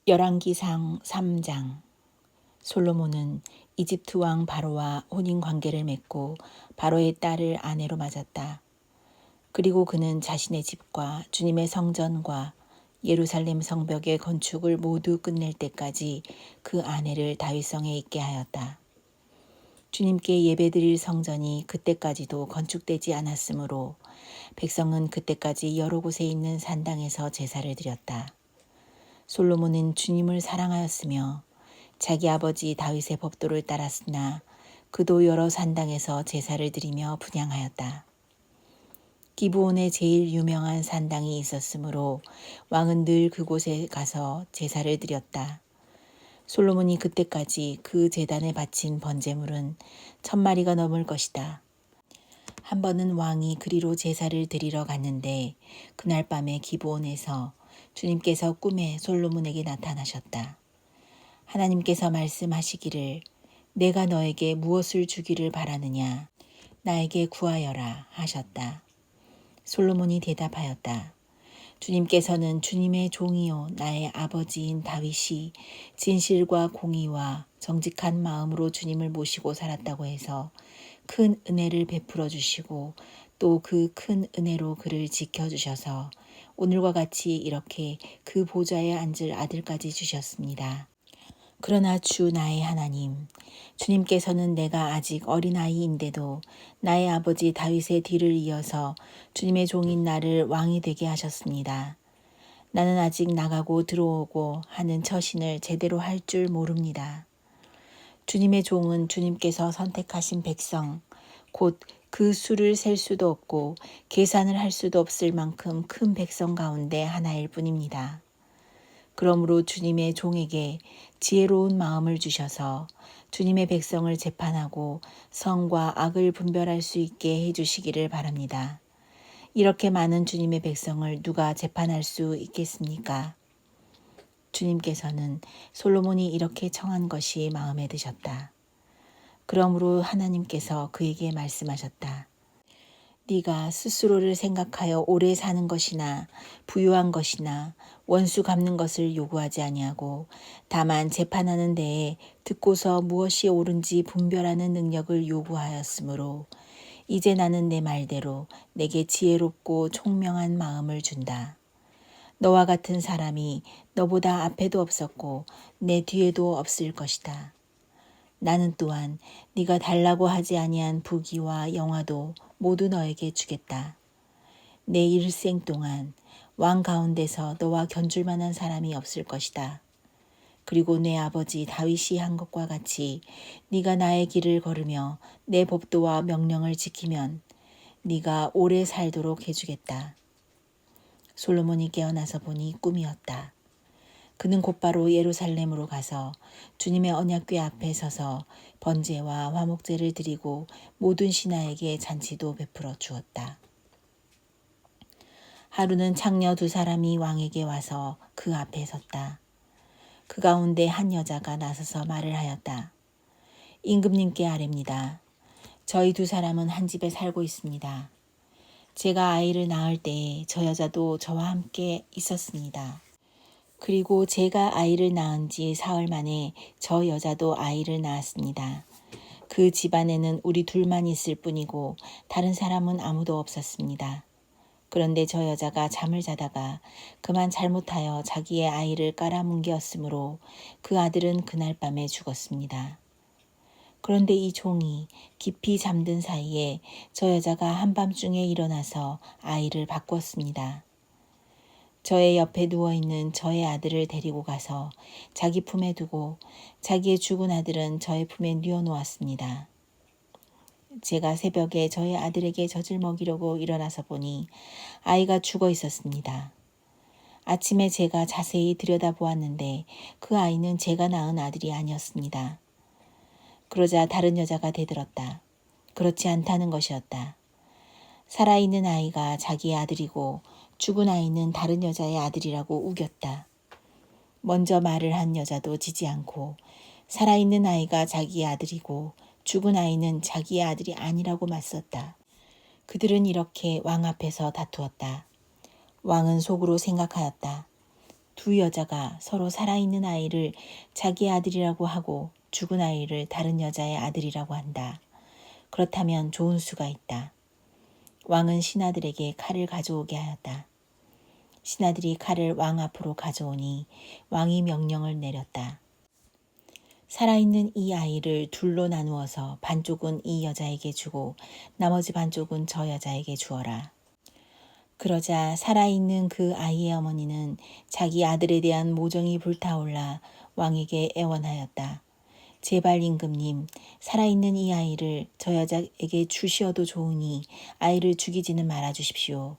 열왕기상 3장. 솔로몬은 이집트 왕 바로와 혼인 관계를 맺고 바로의 딸을 아내로 맞았다. 그리고 그는 자신의 집과 주님의 성전과 예루살렘 성벽의 건축을 모두 끝낼 때까지 그 아내를 다윗성에 있게 하였다. 주님께 예배드릴 성전이 그때까지도 건축되지 않았으므로 백성은 그때까지 여러 곳에 있는 산당에서 제사를 드렸다. 솔로몬은 주님을 사랑하였으며 자기 아버지 다윗의 법도를 따랐으나 그도 여러 산당에서 제사를 드리며 분향하였다. 기브온에 제일 유명한 산당이 있었으므로 왕은 늘 그곳에 가서 제사를 드렸다. 솔로몬이 그때까지 그 제단에 바친 번제물은 1000마리가 넘을 것이다. 한 번은 왕이 그리로 제사를 드리러 갔는데 그날 밤에 기브온에서 주님께서 꿈에 솔로몬에게 나타나셨다. 하나님께서 말씀하시기를 내가 너에게 무엇을 주기를 바라느냐 나에게 구하여라 하셨다. 솔로몬이 대답하였다. 주님께서는 주님의 종이요 나의 아버지인 다윗이 진실과 공의와 정직한 마음으로 주님을 모시고 살았다고 해서 큰 은혜를 베풀어 주시고 또 그 큰 은혜로 그를 지켜주셔서 오늘과 같이 이렇게 그 보좌에 앉을 아들까지 주셨습니다. 그러나 주 나의 하나님, 주님께서는 내가 아직 어린아이인데도 나의 아버지 다윗의 뒤를 이어서 주님의 종인 나를 왕이 되게 하셨습니다. 나는 아직 나가고 들어오고 하는 처신을 제대로 할 줄 모릅니다. 주님의 종은 주님께서 선택하신 백성, 곧 그 수를 셀 수도 없고 계산을 할 수도 없을 만큼 큰 백성 가운데 하나일 뿐입니다. 그러므로 주님의 종에게 지혜로운 마음을 주셔서 주님의 백성을 재판하고 선과 악을 분별할 수 있게 해주시기를 바랍니다. 이렇게 많은 주님의 백성을 누가 재판할 수 있겠습니까? 주님께서는 솔로몬이 이렇게 청한 것이 마음에 드셨다. 그러므로 하나님께서 그에게 말씀하셨다. 네가 스스로를 생각하여 오래 사는 것이나 부유한 것이나 원수 갚는 것을 요구하지 아니하고 다만 재판하는 데에 듣고서 무엇이 옳은지 분별하는 능력을 요구하였으므로 이제 나는 내 말대로 내게 지혜롭고 총명한 마음을 준다. 너와 같은 사람이 너보다 앞에도 없었고 내 뒤에도 없을 것이다. 나는 또한 네가 달라고 하지 아니한 부귀와 영화도 모두 너에게 주겠다. 내 일생 동안 왕 가운데서 너와 견줄 만한 사람이 없을 것이다. 그리고 내 아버지 다윗이 한 것과 같이 네가 나의 길을 걸으며 내 법도와 명령을 지키면 네가 오래 살도록 해주겠다. 솔로몬이 깨어나서 보니 꿈이었다. 그는 곧바로 예루살렘으로 가서 주님의 언약궤 앞에 서서 번제와 화목제를 드리고 모든 신하에게 잔치도 베풀어 주었다. 하루는 창녀 2사람이 왕에게 와서 그 앞에 섰다. 그 가운데 한 여자가 나서서 말을 하였다. 임금님께 아뢰입니다. 저희 2사람은 한 집에 살고 있습니다. 제가 아이를 낳을 때에 저 여자도 저와 함께 있었습니다. 그리고 제가 아이를 낳은 지 사흘 만에 저 여자도 아이를 낳았습니다. 그 집안에는 우리 둘만 있을 뿐이고 다른 사람은 아무도 없었습니다. 그런데 저 여자가 잠을 자다가 그만 잘못하여 자기의 아이를 깔아뭉개었으므로 그 아들은 그날 밤에 죽었습니다. 그런데 이 종이 깊이 잠든 사이에 저 여자가 한밤중에 일어나서 아이를 바꿨습니다. 저의 옆에 누워있는 저의 아들을 데리고 가서 자기 품에 두고 자기의 죽은 아들은 저의 품에 뉘어놓았습니다. 제가 새벽에 저의 아들에게 젖을 먹이려고 일어나서 보니 아이가 죽어 있었습니다. 아침에 제가 자세히 들여다보았는데 그 아이는 제가 낳은 아들이 아니었습니다. 그러자 다른 여자가 대들었다. 그렇지 않다는 것이었다. 살아있는 아이가 자기의 아들이고 죽은 아이는 다른 여자의 아들이라고 우겼다. 먼저 말을 한 여자도 지지 않고 살아있는 아이가 자기의 아들이고 죽은 아이는 자기의 아들이 아니라고 맞섰다. 그들은 이렇게 왕 앞에서 다투었다. 왕은 속으로 생각하였다. 두 여자가 서로 살아있는 아이를 자기 아들이라고 하고 죽은 아이를 다른 여자의 아들이라고 한다. 그렇다면 좋은 수가 있다. 왕은 신하들에게 칼을 가져오게 하였다. 신하들이 칼을 왕 앞으로 가져오니 왕이 명령을 내렸다. 살아있는 이 아이를 둘로 나누어서 반쪽은 이 여자에게 주고 나머지 반쪽은 저 여자에게 주어라. 그러자 살아있는 그 아이의 어머니는 자기 아들에 대한 모정이 불타올라 왕에게 애원하였다. 제발 임금님, 살아있는 이 아이를 저 여자에게 주시어도 좋으니 아이를 죽이지는 말아 주십시오.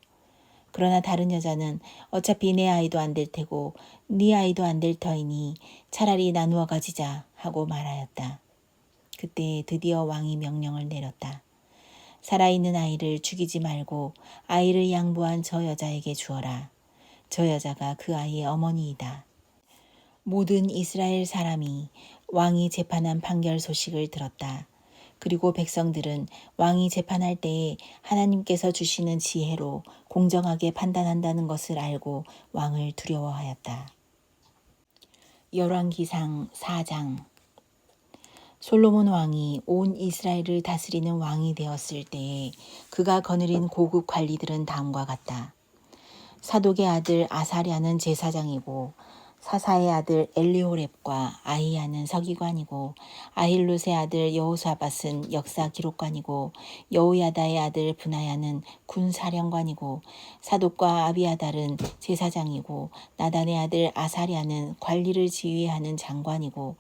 그러나 다른 여자는 어차피 내 아이도 안 될 테고 네 아이도 안 될 터이니 차라리 나누어 가지자 하고 말하였다. 그때 드디어 왕이 명령을 내렸다. 살아있는 아이를 죽이지 말고 아이를 양보한 저 여자에게 주어라. 저 여자가 그 아이의 어머니이다. 모든 이스라엘 사람이 왕이 재판한 판결 소식을 들었다. 그리고 백성들은 왕이 재판할 때에 하나님께서 주시는 지혜로 공정하게 판단한다는 것을 알고 왕을 두려워하였다. 열왕기상 4장. 솔로몬 왕이 온 이스라엘을 다스리는 왕이 되었을 때에 그가 거느린 고급 관리들은 다음과 같다. 사독의 아들 아사랴는 제사장이고 사사의 아들 엘리호렙과 아히야는 서기관이고 아힐룻의 아들 여호사밧은 역사 기록관이고 여호야다의 아들 브나야는 군사령관이고 사독과 아비아달은 제사장이고 나단의 아들 아사랴는 관리를 지휘하는 장관이고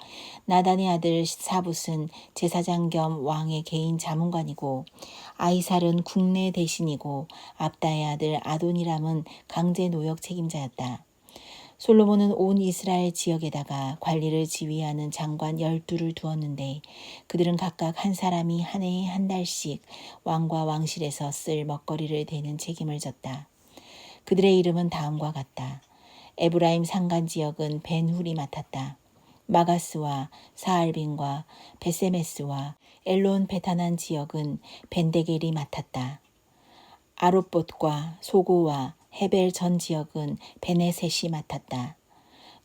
나단의 아들 사붓은 제사장 겸 왕의 개인 자문관이고 아이살은 국내 대신이고 압다의 아들 아도니람은 강제 노역 책임자였다. 솔로몬은 온 이스라엘 지역에다가 관리를 지휘하는 장관 12를 두었는데 그들은 각각 한 사람이 한 해에 한 달씩 왕과 왕실에서 쓸 먹거리를 대는 책임을 졌다. 그들의 이름은 다음과 같다. 에브라임 산간 지역은 벤훌이 맡았다. 마가스와 사알빈과 베세메스와 엘론 베타난 지역은 벤데겔이 맡았다. 아롯봇과 소고와 헤벨 전 지역은 베네셋이 맡았다.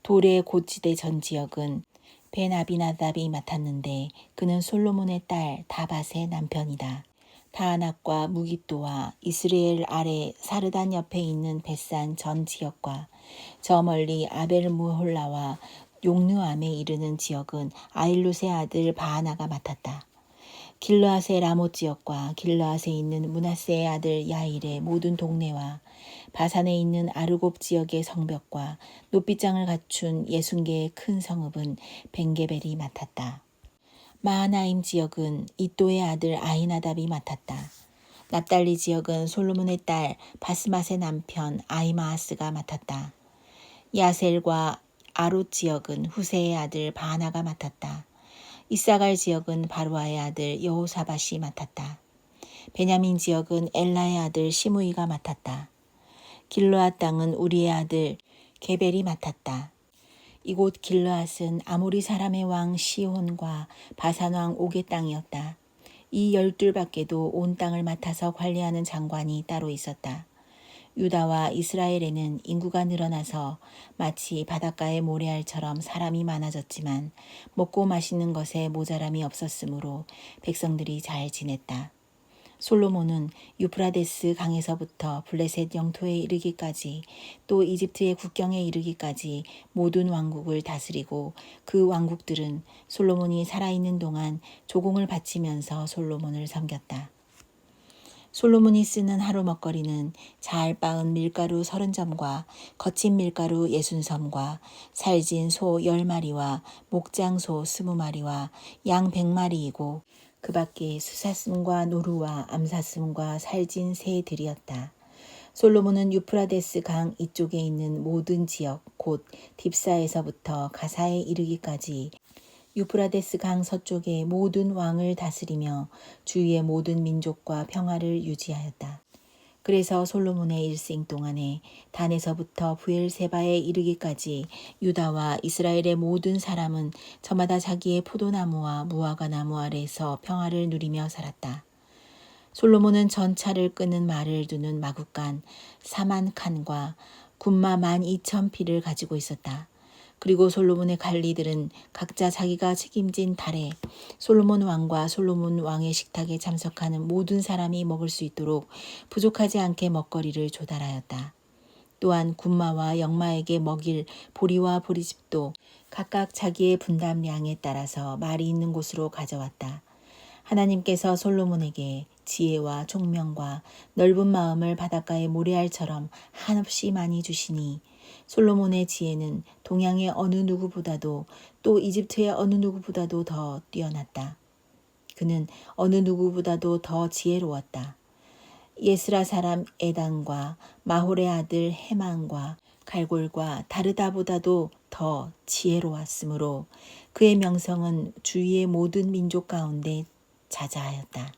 도레 고지대 전 지역은 벤아비나답이 맡았는데 그는 솔로몬의 딸 다밧의 남편이다. 다아낙과 무깃도와 이스라엘 아래 사르단 옆에 있는 벳산 전 지역과 저 멀리 아벨무홀라와 용르암에 이르는 지역은 아일룻의 아들 바하나가 맡았다. 길르앗의 라못 지역과 길르앗에 있는 므낫세의 아들 야일의 모든 동네와 바산에 있는 아르곱 지역의 성벽과 높이장을 갖춘 60개의 큰 성읍은 벤게벨이 맡았다. 마하나임 지역은 이또의 아들 아히나답이 맡았다. 납달리 지역은 솔로몬의 딸 바스맛의 남편 아히마아스가 맡았다. 야셀과 아롯 지역은 후세의 아들 바하나가 맡았다. 이사갈 지역은 바루아의 아들 여호사밧이 맡았다. 베냐민 지역은 엘라의 아들 시므이가 맡았다. 길르앗 땅은 우리의 아들 게벨이 맡았다. 이곳 길르앗은 아모리 사람의 왕 시혼과 바산 왕 옥의 땅이었다. 이 12밖에도 온 땅을 맡아서 관리하는 장관이 따로 있었다. 유다와 이스라엘에는 인구가 늘어나서 마치 바닷가의 모래알처럼 사람이 많아졌지만 먹고 마시는 것에 모자람이 없었으므로 백성들이 잘 지냈다. 솔로몬은 유프라데스 강에서부터 블레셋 영토에 이르기까지 또 이집트의 국경에 이르기까지 모든 왕국을 다스리고 그 왕국들은 솔로몬이 살아있는 동안 조공을 바치면서 솔로몬을 섬겼다. 솔로몬이 쓰는 하루 먹거리는 잘 빻은 밀가루 30점과 거친 밀가루 60섬과 살진 소 10마리와 목장소 20마리와 양 100마리이고 그 밖에 수사슴과 노루와 암사슴과 살진 새들이었다. 솔로몬은 유프라데스 강 이쪽에 있는 모든 지역 곧 딥사에서부터 가사에 이르기까지 유프라데스 강 서쪽의 모든 왕을 다스리며 주위의 모든 민족과 평화를 유지하였다. 그래서 솔로몬의 일생 동안에 단에서부터 부엘세바에 이르기까지 유다와 이스라엘의 모든 사람은 저마다 자기의 포도나무와 무화과 나무 아래에서 평화를 누리며 살았다. 솔로몬은 전차를 끄는 말을 두는 마구간 사만칸과 군마 12,000匹를 가지고 있었다. 그리고 솔로몬의 관리들은 각자 자기가 책임진 달에 솔로몬 왕과 솔로몬 왕의 식탁에 참석하는 모든 사람이 먹을 수 있도록 부족하지 않게 먹거리를 조달하였다. 또한 군마와 영마에게 먹일 보리와 보리집도 각각 자기의 분담량에 따라서 말이 있는 곳으로 가져왔다. 하나님께서 솔로몬에게 지혜와 총명과 넓은 마음을 바닷가의 모래알처럼 한없이 많이 주시니 솔로몬의 지혜는 동양의 어느 누구보다도 또 이집트의 어느 누구보다도 더 뛰어났다. 그는 어느 누구보다도 더 지혜로웠다. 예스라 사람 에단과 마홀의 아들 헤만과 갈골과 다르다보다도 더 지혜로웠으므로 그의 명성은 주위의 모든 민족 가운데 자자하였다.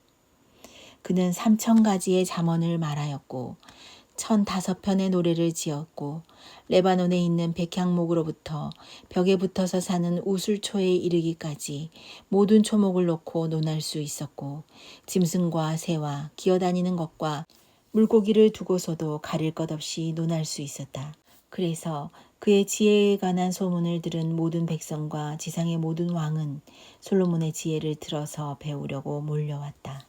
그는 3,000가지의 잠언을 말하였고 1,005편의 노래를 지었고 레바논에 있는 백향목으로부터 벽에 붙어서 사는 우슬초에 이르기까지 모든 초목을 놓고 논할 수 있었고 짐승과 새와 기어다니는 것과 물고기를 두고서도 가릴 것 없이 논할 수 있었다. 그래서 그의 지혜에 관한 소문을 들은 모든 백성과 지상의 모든 왕은 솔로몬의 지혜를 들어서 배우려고 몰려왔다.